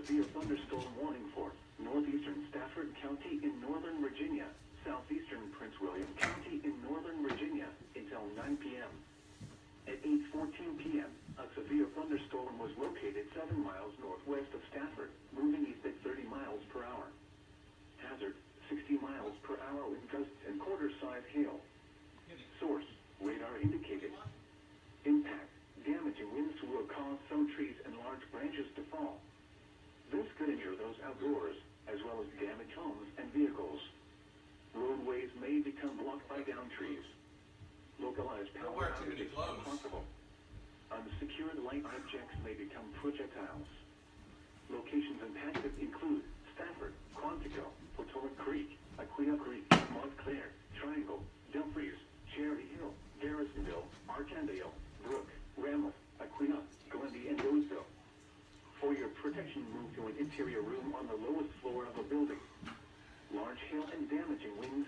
severe thunderstorm warning for northeastern Stafford County in northern Virginia, southeastern Prince William County in northern Virginia until 9 p.m. At 8:14 p.m., a severe thunderstorm was located 7 miles northwest of Stafford, moving east at 30 miles per hour. Hazard, 60 miles per hour with gusts and quarter-size hail. Source, radar indicated. Impact, damaging winds will cause some trees and large branches to fall. This could injure those outdoors, as well as damage homes and vehicles. Roadways may become blocked by downed trees. Localized power outages are possible. Unsecured light objects may become projectiles. Locations impacted include Stafford, Quantico, Potomac Creek, Aquia Creek, Montclair, Triangle, Dumfries, Cherry Hill, Garrisonville, Arcandale, Brook, Ramos, Aquia, Glendy, and Roseville. For your protection, move to an interior room on the lowest floor of a building. Large hail and damaging winds